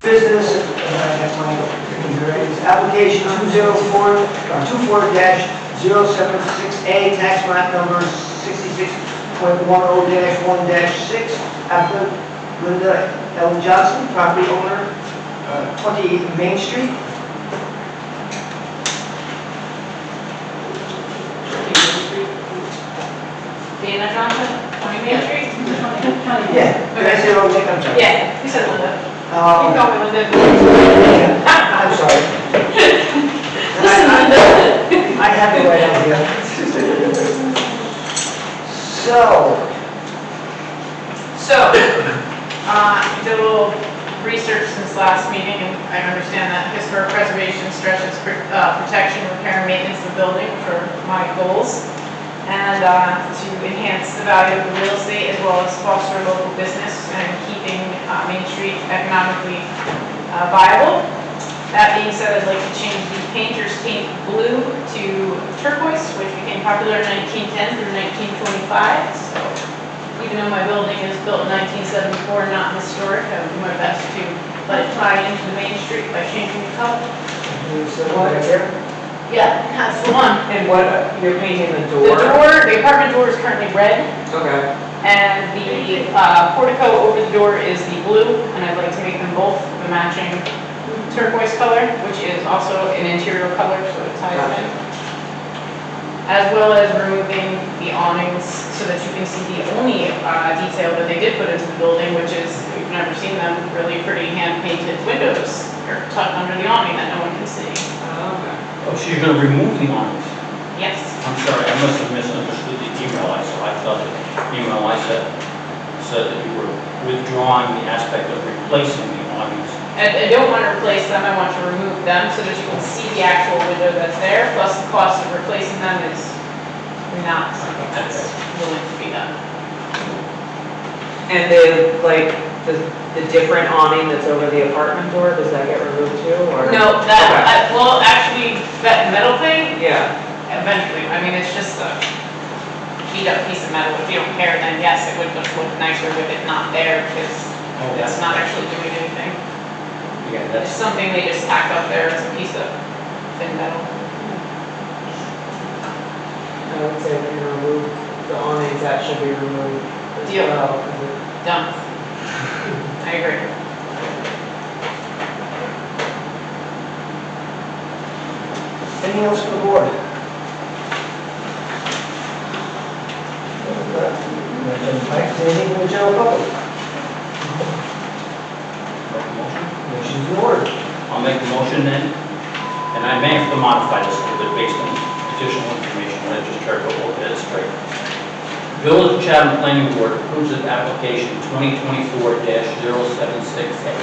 Business, I have my application 24-0768, tax map number 66.10-1-6, applicant Linda L. Johnson, property owner, 20 Main Street. Dana Johnson, 20 Main Street? Yeah, did I say it all the way? I'm sorry. Yeah, you said Linda. You Um, call me Linda. I'm sorry. Listen, Linda. I have it right out here. So, did a little research since last meeting, and I understand that historic preservation stretches protection, repair, and maintenance of the building for my goals, and to enhance the value of the real estate as well as foster local business and keeping Main Street economically viable. That being said, I'd like to change the painter's paint blue to turquoise, which became popular in 1910 through 1925. So, even though my building is built in 1974 and not historic, I would do my best to let it tie into the Main Street by changing the color. So what right here? Yeah, that's the one. And what, you're painting the The apartment door is currently red, Okay. and the portico over the door is the blue, and I'd like to make them both the matching turquoise color, which is also an interior color, so it ties in. As well as removing the awnings so that you can see the only detail that they did put into the building, which is, if you've never seen them, really pretty hand-painted windows. They're tucked under the awning that no one can see. Okay. Oh, so you're gonna remove the awnings? Yes. I'm sorry, I must have misunderstood the email I saw. I thought the email I said that you were withdrawing the aspect of replacing the awnings. I don't want to replace them, I want to remove them so that you can see the actual window that's there, plus the cost of replacing them is not something that's willing to be done. And the different awning that's over the apartment door, does that get removed too, or? No, well, actually, that metal thing, Yeah, eventually, I mean, it's just a beat up piece of metal. If you don't care, then yes, it would just look nicer with it not there, because it's not actually doing anything. Yeah, It's that's, something they just tack up there, it's a piece of thin metal. I would say we're gonna remove the awnings, that should be removed as Deal. well. 'Cause it- Done. I agree. Anything else from the board? Mike, anything from the general public? Motion's in order. I'll make the motion then, and I may have to modify this a little bit based on additional information that I just heard, but we'll get it straight. Village of Chatham Planning Board approves of application 2024-076A,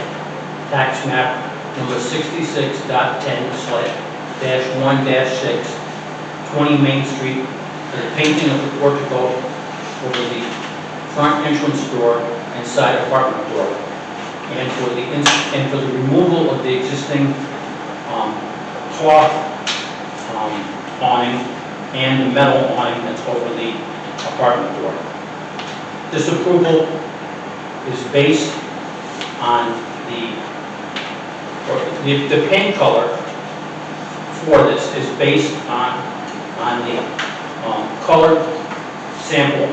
tax map number 66.10/1-6, 20 Main Street, for the painting of the portico over the front entrance door and side apartment door, and for the removal of the existing cloth awning and the metal awning that's over the apartment door. This approval is based on the paint color for this is based on the color sample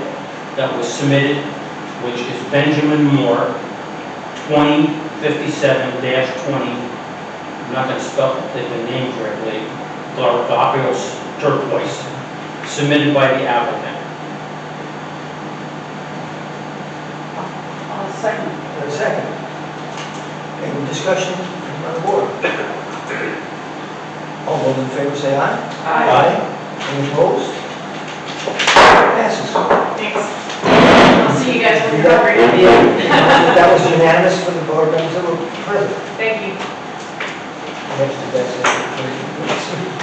that was submitted, which is Benjamin Moore 2057-20. I'm not going to spell the name correctly. Glorious turquoise, submitted by the applicant. I'll second. A second. Any discussion on the board? All those in favor say aye. Aye. Any opposed? Passes. Thanks. I'll see you guys when you're over here. That was unanimous for the board members that were present. Thank you. Next, that's it.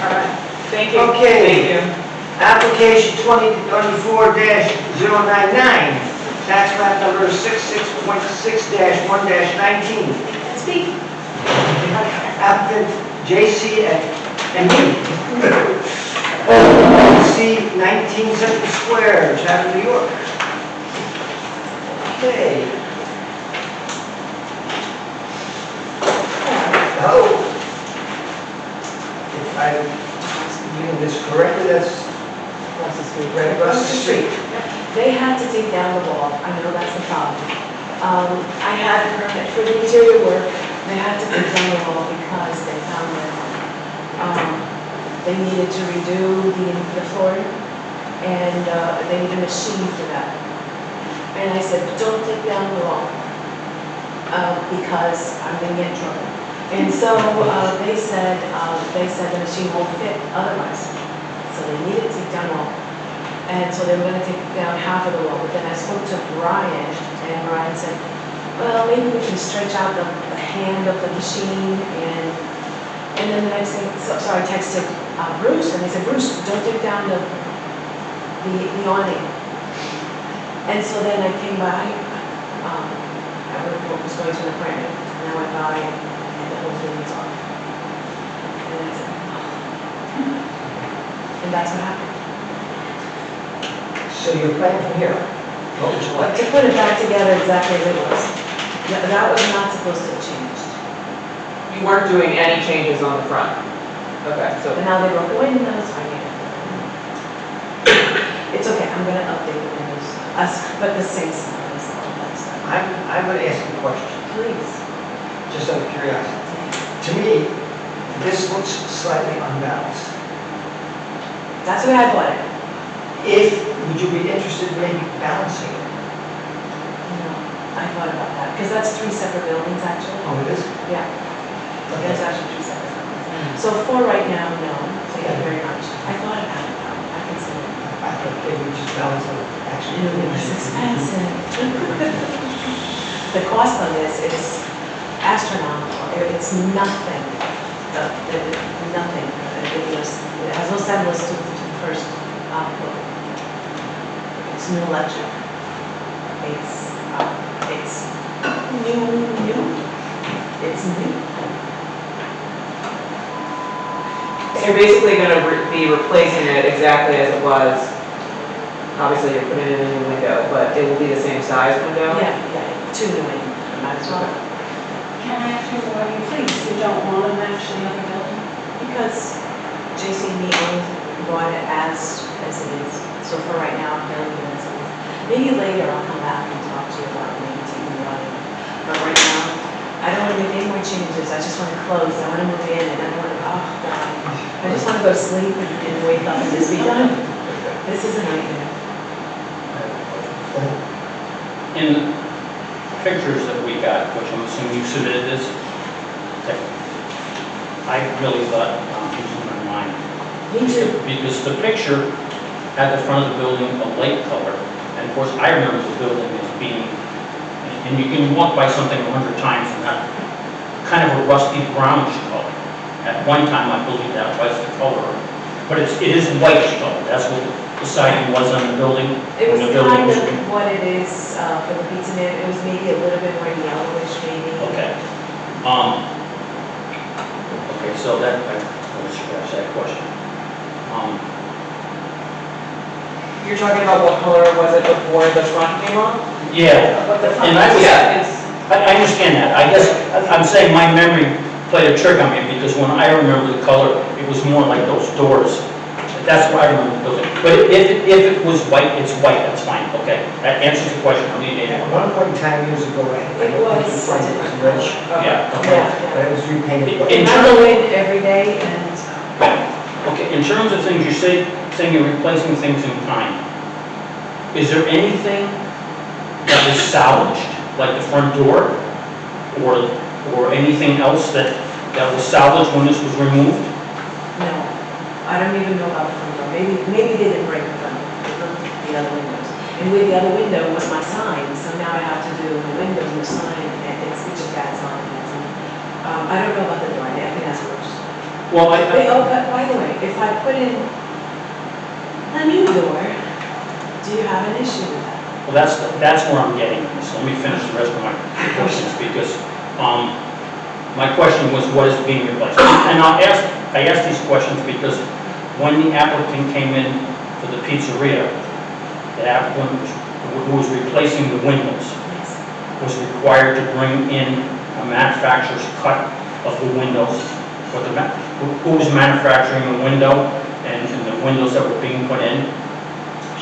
All right. Thank you. Okay. Thank you. Application 2024-099, tax map number 66.6-1-19. Speak. Applicant J.C. and me. C. 19 Central Square, Chatham, New York. Okay. I, reading this correctly, that's Across the street. right across the street. They had to dig down the wall, I know that's the problem. I had a permit for the interior work, they had to dig down the wall because they found that they needed to redo the flooring, and they need a machine for that. And I said, don't dig down the wall, because I'm gonna get in trouble. And so they said the machine won't fit otherwise. So they needed to dig down the wall. And so they were gonna take down half of the wall, but then I spoke to Brian, and Brian said, well, maybe we can stretch out the hand of the machine, and then the next thing, so I texted Bruce, and I said, Bruce, don't take down the awning. And so then I came by, I was going to the printer, and I went by, and the whole thing was off. And I said, oh. And that's what happened. So your plan from here, what would you like? To put it back together exactly as it was. That was not supposed to have changed. You weren't doing any changes on the front? Okay, so, But now they broke the windows, I get it. It's okay, I'm gonna update the windows, but the same size, all that stuff. I'm going to ask you a question, Please. just out of curiosity. To me, this looks slightly unbalanced. That's the way I bought it. Would you be interested in maybe balancing it? No, I thought about that, because that's 3 separate buildings, actually. Oh, it is? Yeah, that's actually 3 separate buildings. So for right now, no, thank you very much. I thought about it, though, I considered it. I thought maybe we just balance it, actually. It's expensive. The cost on this is astronomical. It's nothing, nothing. It has no semblance to the first building. It's new electric. It's new. It's new. so you're basically gonna be replacing it exactly as it was. Obviously, you're putting in a new window, but it will be the same size window? Yeah, 2 new ones. Might as well. Can I ask you why you don't want to match the other building? Because JC&E bought it as it is. So for right now, I'm building it as it is. Maybe later I'll come back and talk to you about maybe taking it out. But right now, I don't want to make any more changes. I just want to close. I want to move in and I don't want to, oh God. I just want to go to sleep and wake up and just be done. This is a nightmare. In the pictures that we got, which I'm assuming you submitted this, that I really thought he was in my mind. Me too. Because the picture at the front of the building, a light color, and of course, I remember the building as being, and you can walk by something 100 times and that kind of a rusty brownish color. At one time, I believe that was the color, but it is whitish color. That's what the siding was on the building. It was when the building kind was of what it is for the pizza man. It was maybe a little bit more yellowish, maybe. Okay. Okay, so that, I was scratch that question. You're talking about what color was it before the front came on? Yeah, What the front, And I was- yeah, it's, I understand that. I guess, I'm saying my memory played a trick on me because when I remember the color, it was more like those doors. That's why I remember the building. But if it was white, it's white, that's fine, okay? That answers the question, I need At to. one point in time, years ago, I It don't was think you find it was rich, Yeah, okay, Yeah, but it was repainted. but- In And I go in every day and Okay, in terms of things, you saying you're replacing things in kind. Is there anything that was salvaged, like the front door? Or anything else that was salvaged when this was removed? no, I don't even know about the front door. Maybe they didn't break the other windows. And with the other window was my sign, so now I have to do the window and the sign, and it's just that sign. I don't know about the door, I think that's worse. Well, But by the way, if I put in a new door, do you have an issue with that? Well, that's where I'm getting this. Let me finish the rest of my questions because my question was what is being replaced? And I asked these questions because when the applicant came in for the pizzeria, the applicant who was replacing the windows Yes. was required to bring in a manufacturer's cut of the windows what who's manufacturing the window and the windows that were being put in.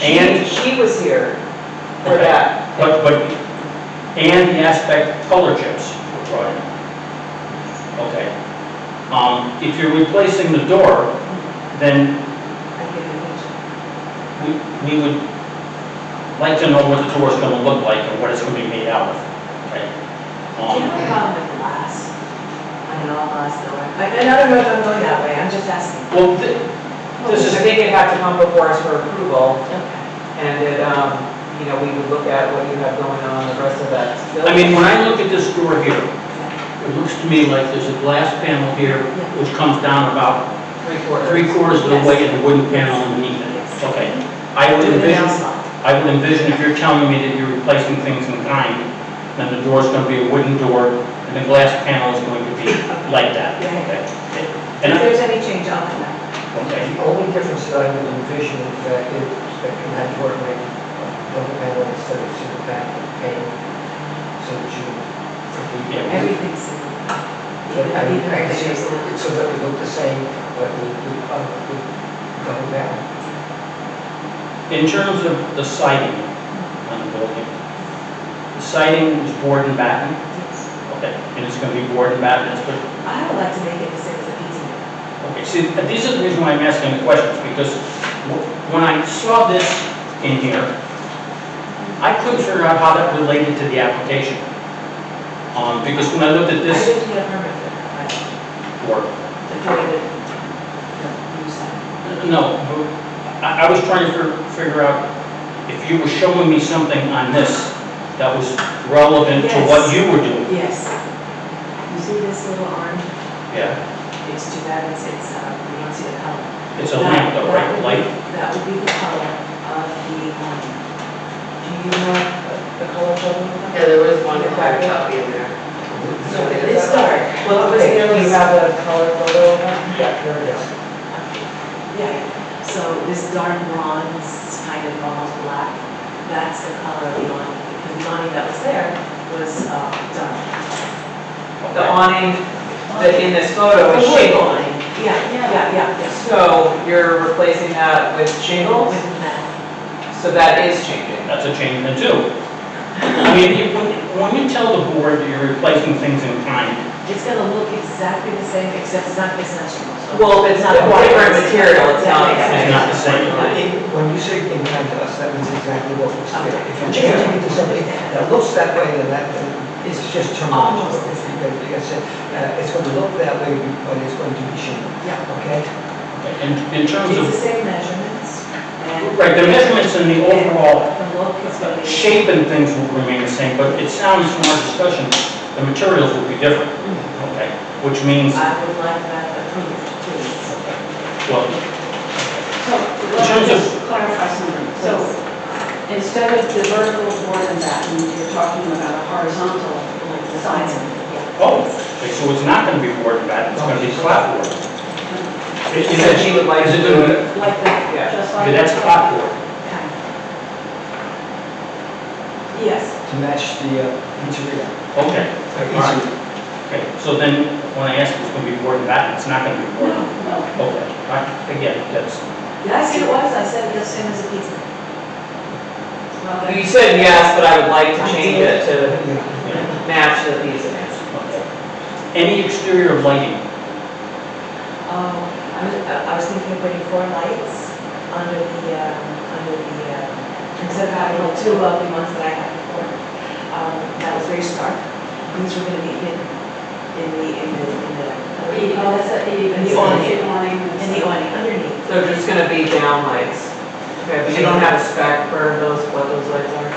And, She was here for Okay. that. and the aspect color chips were brought in. Okay. If you're replacing the door, then I give you a picture. we would like to know what the door is gonna look like and what it's gonna be made out of, okay? Do you have a problem with glass? I don't know, I'll ask though. I don't know if I'm going that way, I'm just asking. Well, This is, I think it had to come before us for approval, Okay. and it, you know, we would look at what you have going on, the rest of that. I mean, when I look at this door here, it looks to me like there's a glass panel here, which comes down about 3/4 of the way and the wooden panel underneath it. Yes. Okay. I would Do the nail envision, slot. I would envision if you're telling me that you're replacing things in kind, then the door's gonna be a wooden door, and the glass panel is going to be like that. Yeah. Okay. If And I- there's any change, I'll come back. Okay. The only difference that I would envision is that you had to work like double panel instead of single pane, so that you. Yeah. Everything's single. I mean, I can see it so that we look the same, but we double down. In terms of the siding on the building, the siding is board and batten, Yes. okay, and it's gonna be board and batten, but I would like to make it the same as a pizza. okay, see, these are the reason why I'm asking the questions, because when I saw this in here, I couldn't figure out how that related to the application. Because when I looked at I this didn't get a permit for that, right? work, Before the, you said. no, I was trying to figure out if you were showing me something on this that was relevant to what you were doing. Yes. You see this little orange? Yeah, It's too bad it's, you don't see the color. it's a lamp though, That right, would be- light? That would be the color of the, do you know the color code? Yeah, there was one copy in there. So it's dark. Well, Okay. you have a color photo of that? Yeah, there it is. Yeah, so this dark bronze, kind of almost black, that's the color of the awning. Because the awning that was there was dark. The awning, in this photo is The wood shingle. awning. Yeah. So you're replacing that with shingles? With metal. So that is changing. That's a change then too. I mean, when you tell the board that you're replacing things in kind, It's gonna look exactly the same, except it's not shingles. Well, if it's a different material, it's not the it's same. not the same. When you say in kind to us, that means exactly what was there. If you're changing it to something that looks that way, then it's just terminology. Almost the same. Like I said, it's going to look that way, but it's going to be shingle, Yeah. okay? in terms It's of, the same measurements. And right, the measurements and the overall the look is gonna be. shape and things will remain the same, but it sounds from our discussion, the materials will be different, okay? Which means, I would like that approved, please. well, So, In let terms me of- just clarify something. So, instead of the vertical board and batten, you're talking about a horizontal, like the sides of it. Yeah. oh, okay, so it's not gonna be board and batten, it's gonna be clapboard. She said she would like Is to it do gonna it. Like that. Yeah. Just be, like. that's clapboard. Kind of. Yes. To match the pizzeria. Okay, Like all right. easy. Okay, so then, when I ask if it's gonna be board and batten, it's not gonna be board. No. Okay, all right, again, that's, Did I say it was? I said the same as a pizza. Well, You said yes, but I would like to change it to Yeah. match the pieces. okay. Any exterior lighting? I was thinking of putting 4 lights under the, instead of having the 2 lovely ones that I had before. That was very stark. These were gonna be what do you call this? In the awning. In the awning, underneath. They're just gonna be down lights. Okay, but you don't have a spec for those, what those lights are?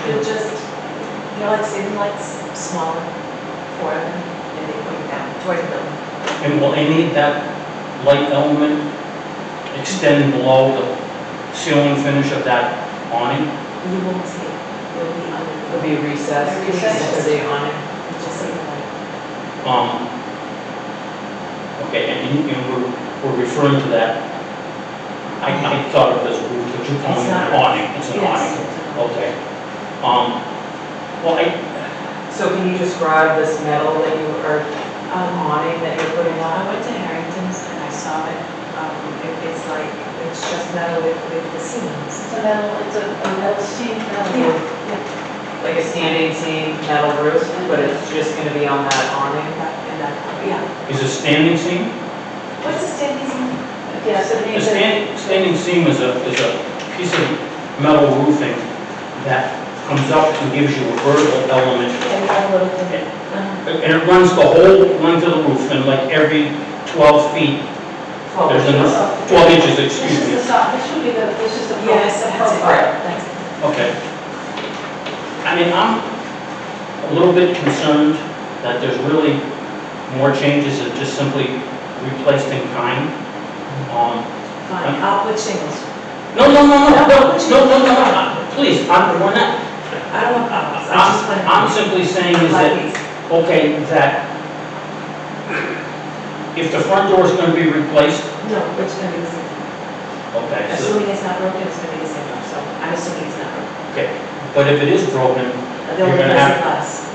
It'll just, like ceiling lights, smaller, 4 of them, and they put them down towards the building. And will any of that light element extend below the ceiling finish of that awning? You won't see it. It'll be under. It'll be recessed. Recessed. For the awning. Just like the light. Okay, and we're referring to that, I thought of it as a roof, but you're calling it an awning, it's an awning. Yes. Okay. Well, So can you describe this metal that you are awning that you're putting I on? went to Harrington's and I saw it. It's like, it's just metal with the seams. It's a metal seam, metal. Like a standing seam metal roof, but it's just gonna be on that awning? In that color, yeah. Is it standing seam? What's the standing seam? Yeah, so The standing seam is a piece of metal roofing that comes up and gives you a vertical element. Yeah, we have a little thing. Uh-huh. And it runs the whole length of the roof, and like every 12 feet, there's enough, 12 inches, This excuse is me. the soft, this would be this is the Yes, that's it. profile. That's it. Okay. I mean, I'm a little bit concerned that there's really more changes than just simply replaced in kind. Fine, I'll put shingles. No, please, we're not, I don't want problems, I just want. I'm simply saying is that, okay, that if the front door is going to be replaced, No, it's gonna be the same. okay, so, Assuming it's not broken, it's gonna be the same, so I'm assuming it's not broken. okay, but if it is broken, They'll You're gonna replace have- the glass.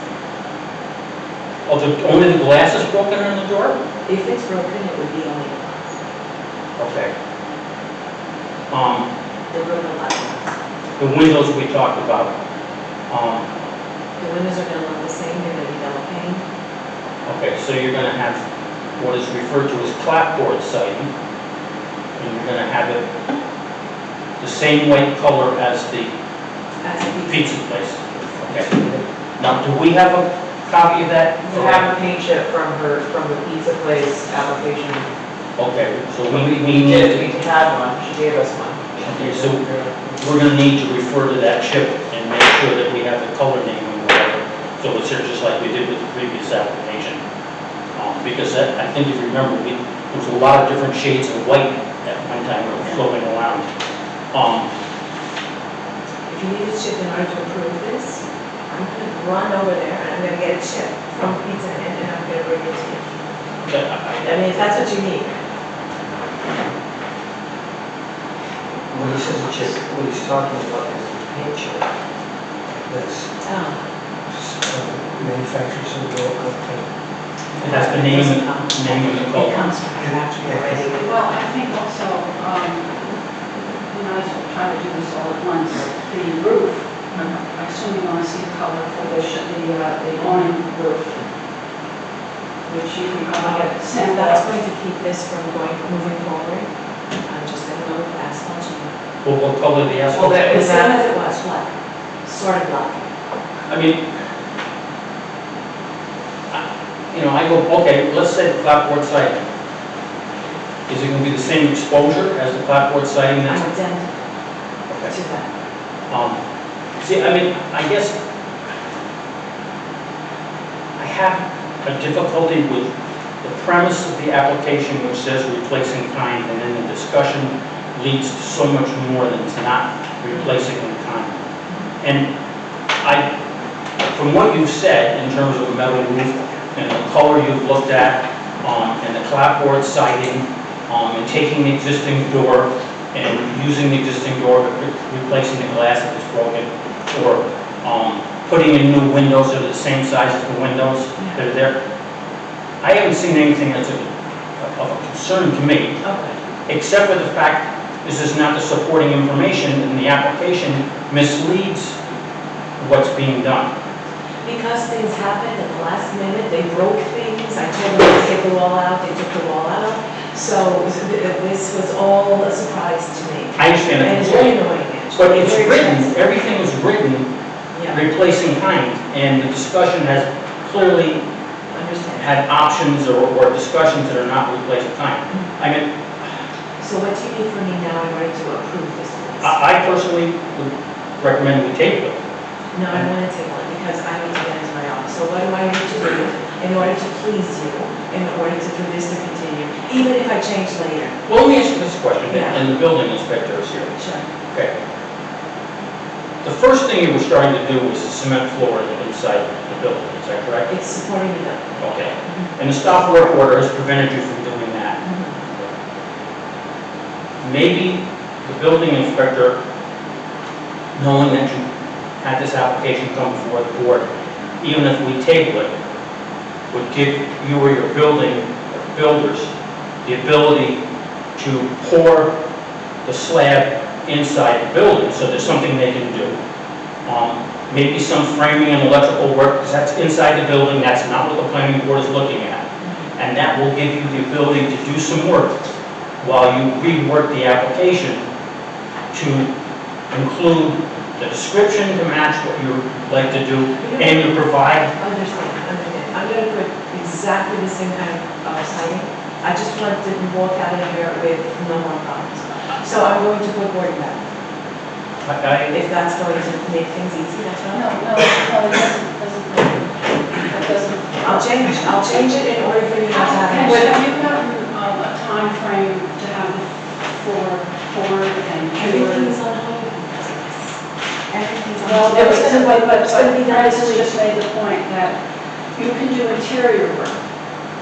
only the glass is broken on the door? If it's broken, it would be only the glass. Okay. The broken glass. The windows we talked about, The windows are gonna look the same, they're gonna be double pane. okay, so you're gonna have what is referred to as clapboard siding, and you're gonna have it the same white color as the That's a pizza place. Okay. Now, do we have a copy of that? You have a paint chip from the pizza place application. Okay, so We we did, need, we had one, she gave us one. okay, so we're gonna need to refer to that chip and make sure that we have the color name and whatever. So it's here just like we did with the previous application. Because I think if you remember, there was a lot of different shades of white at one time that were floating around. If you need a chip in order to approve this, I'm gonna run over there and I'm gonna get a chip from Pizza Hut and I'm gonna bring it to you. Okay, I mean, if that's what you need. When he says a chip, what he's talking about is a paint chip that's Oh, manufactured so the door will paint. it has the name of the it color. comes from the factory already. Well, I think also, you know, as we try to do this all at once, the roof, I assume you want to see the color for the awning roof, which you can So send that's out. going to keep this from moving forward. I'm just gonna go with asphalt sheet. Well, what color the Well, asphalt? that- The Is same as it was, black, sort of black. I mean, I go, okay, let's say the clapboard siding. Is it gonna be the same exposure as the clapboard siding I'm that's? identical Okay. to that. See, I mean, I guess I have a difficulty with the premise of the application which says replacing kind, and then the discussion leads to so much more than it's not replacing in kind. And from what you've said in terms of the metal roof and the color you've looked at, and the clapboard siding, and taking the existing door and using the existing door, but replacing the glass if it's broken, or putting in new windows that are the same size as the windows that are there. I haven't seen anything that's of a concern to me, Okay. except for the fact this is not the supporting information, and the application misleads what's being done. Because things happened at the last minute, they broke things, I told them to take the wall out, they took the wall out. So this was all a surprise to me. I understand And it it's very completely, annoying, actually. but it's Very written, expensive. everything is written Yeah, replacing kind, and the discussion has clearly understand. had options or discussions that are not replaced kind. I mean, So what do you need from me now in order to approve this, please? I personally would recommend we table it. No, I want to table it because I need to get into my office. So what do I need to do in order to please you, in order to do this to continue, even if I change later? Well, let me ask you this question, Yeah. and the building inspector is here. Sure. Okay. The first thing you were starting to do was the cement floor inside the building, is that correct? It's supporting the building. Okay. And the stop work order has prevented you from doing that. Maybe the building inspector, knowing that you had this application come before the board, even if we table it, would give you or your builders the ability to pour the slab inside the building, so there's something they can do. Maybe some framing and electrical work, because that's inside the building, that's not what the planning board is looking at. And that will give you the ability to do some work while you rework the application to include the description to match what you would like to do, and you provide. Understand. I'm gonna put exactly the same kind of siding. I just want to walk out of here with no more problems. So I'm going to put board back. If that's going to make things easy, that's No, fine. that doesn't. I'll change it in order for you not to have. Have you gotten a time frame to have the floor poured and cured? Everything's on hold. Everything's on Well, hold. It's gonna be done Bryce this week. just made the point that you can do interior work.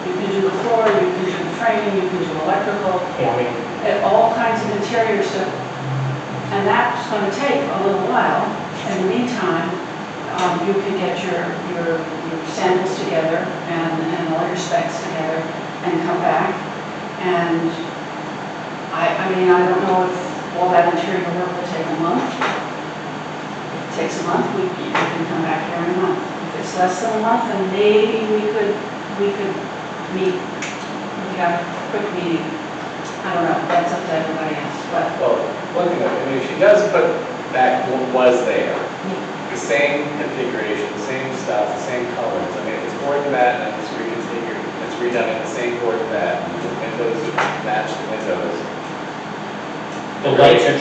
You can do the floor, you can do the framing, you can do electrical, Plumbing. and all kinds of interior stuff. And that's going to take a little while. In the meantime, you can get your samples together and all your specs together and come back. And I mean, I don't know if all that interior work will take a month. If it takes a month, you can come back here in a month. If it's less than a month, then maybe we could meet, we got a quick meeting. I don't know, that's up to everybody else, but Well, looking at, I mean, she does put back what was there. The same configuration, the same stuff, the same colors. I mean, it's board to mat and it's reconfigured, it's redone in the same board to mat. The windows match the windows. The lights are